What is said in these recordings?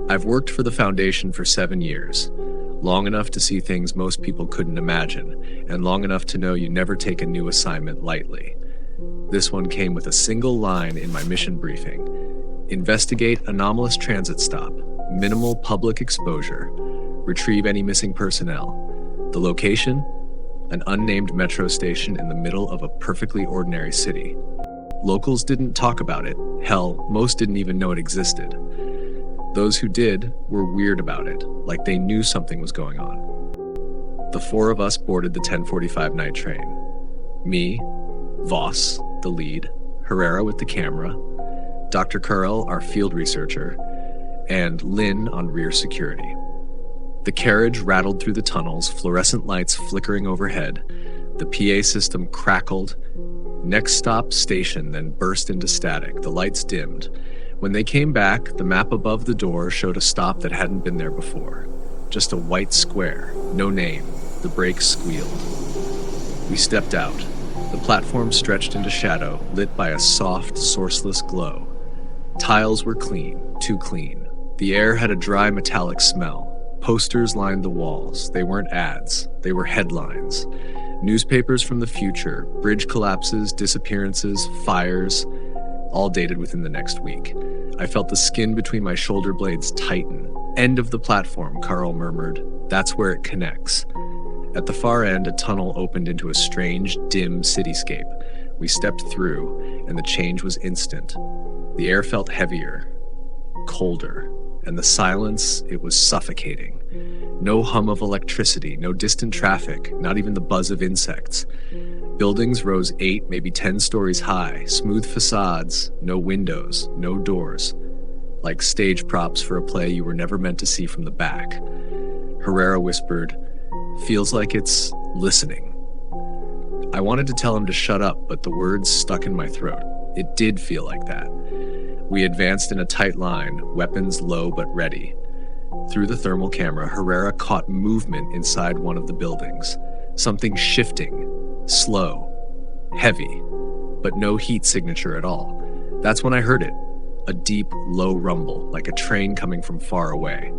I've worked for the Foundation for 7 years, long enough to see things most people couldn't imagine, and long enough to know you never take a new assignment lightly. This one came with a single line in my mission briefing. Investigate anomalous transit stop, minimal public exposure, retrieve any missing personnel. The location? An unnamed metro station in the middle of a perfectly ordinary city. Locals didn't talk about it. Hell, most didn't even know it existed. Those who did were weird about it, like they knew something was going on. The 4 of us boarded the 10:45 night train. Me, Voss, the lead, Herrera with the camera, Dr. Carell, our field researcher, and Lynn on rear security. The carriage rattled through the tunnels, fluorescent lights flickering overhead. The PA system crackled. Next stop, station, then burst into static. The lights dimmed. When they came back, the map above the door showed a stop that hadn't been there before. Just a white square, no name. The brakes squealed. We stepped out. The platform stretched into shadow, lit by a soft, sourceless glow. Tiles were clean, too clean. The air had a dry metallic smell. Posters lined the walls. They weren't ads. They were headlines. Newspapers from the future, bridge collapses, disappearances, fires, all dated within the next week. I felt the skin between my shoulder blades tighten. End of the platform, Carl murmured. That's where it connects. At the far end, a tunnel opened into a strange, dim cityscape. We stepped through, and the change was instant. The air felt heavier, colder, and the silence, it was suffocating. No hum of electricity, no distant traffic, not even the buzz of insects. Buildings rose 8, maybe 10 stories high, smooth facades, no windows, no doors. Like stage props for a play you were never meant to see from the back. Herrera whispered, "Feels like it's listening." I wanted to tell him to shut up, but the words stuck in my throat. It did feel like that. We advanced in a tight line, weapons low but ready. Through the thermal camera, Herrera caught movement inside one of the buildings. Something shifting, slow, heavy, but no heat signature at all. That's when I heard it. A deep, low rumble, like a train coming from far away.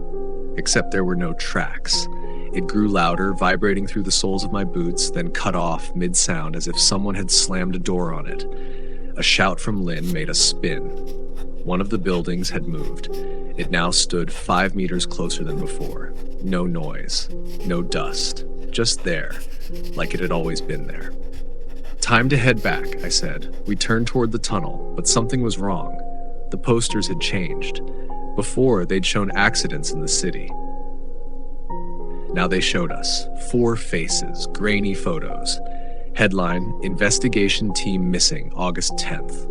Except there were no tracks. It grew louder, vibrating through the soles of my boots, then cut off mid-sound as if someone had slammed a door on it. A shout from Lynn made us spin. One of the buildings had moved. It now stood 5 meters closer than before. No noise, no dust, just there, like it had always been there. "Time to head back," I said. We turned toward the tunnel, but something was wrong. The posters had changed. Before, they'd shown accidents in the city. Now they showed us 4 faces, grainy photos. Headline, Investigation Team Missing, August 10th.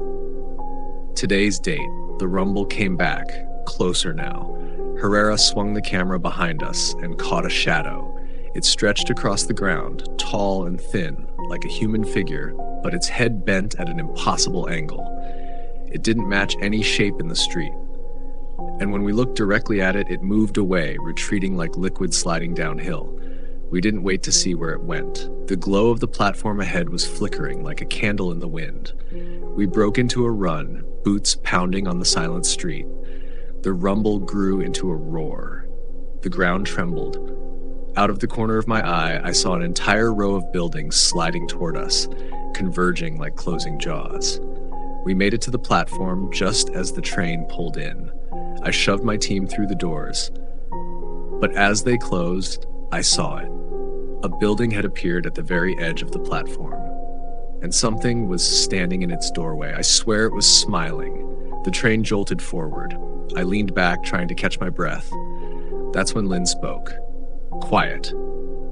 Today's date, the rumble came back, closer now. Herrera swung the camera behind us and caught a shadow. It stretched across the ground, tall and thin, like a human figure, but its head bent at an impossible angle. It didn't match any shape in the street. And when we looked directly at it, it moved away, retreating like liquid sliding downhill. We didn't wait to see where it went. The glow of the platform ahead was flickering like a candle in the wind. We broke into a run, boots pounding on the silent street. The rumble grew into a roar. The ground trembled. Out of the corner of my eye, I saw an entire row of buildings sliding toward us, converging like closing jaws. We made it to the platform just as the train pulled in. I shoved my team through the doors. But as they closed, I saw it. A building had appeared at the very edge of the platform, and something was standing in its doorway. I swear it was smiling. The train jolted forward. I leaned back, trying to catch my breath. That's when Lynn spoke. Quiet.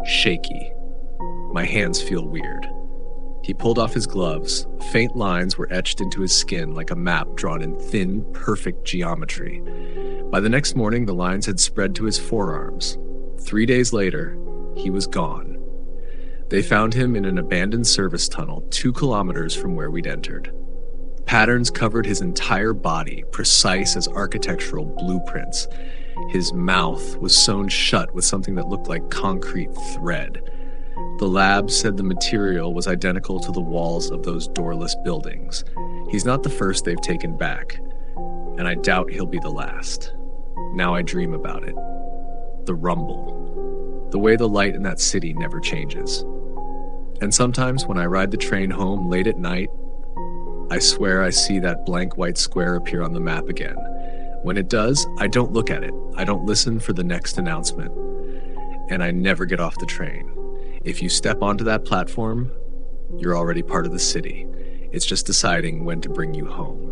Shaky. My hands feel weird. He pulled off his gloves. Faint lines were etched into his skin like a map drawn in thin, perfect geometry. By the next morning, the lines had spread to his forearms. 3 days later, he was gone. They found him in an abandoned service tunnel 2 kilometers from where we'd entered. Patterns covered his entire body, precise as architectural blueprints. His mouth was sewn shut with something that looked like concrete thread. The lab said the material was identical to the walls of those doorless buildings. He's not the first they've taken back, and I doubt he'll be the last. Now I dream about it. The rumble. The way the light in that city never changes. And sometimes when I ride the train home late at night, I swear I see that blank white square appear on the map again. When it does, I don't look at it. I don't listen for the next announcement. And I never get off the train. If you step onto that platform, you're already part of the city. It's just deciding when to bring you home.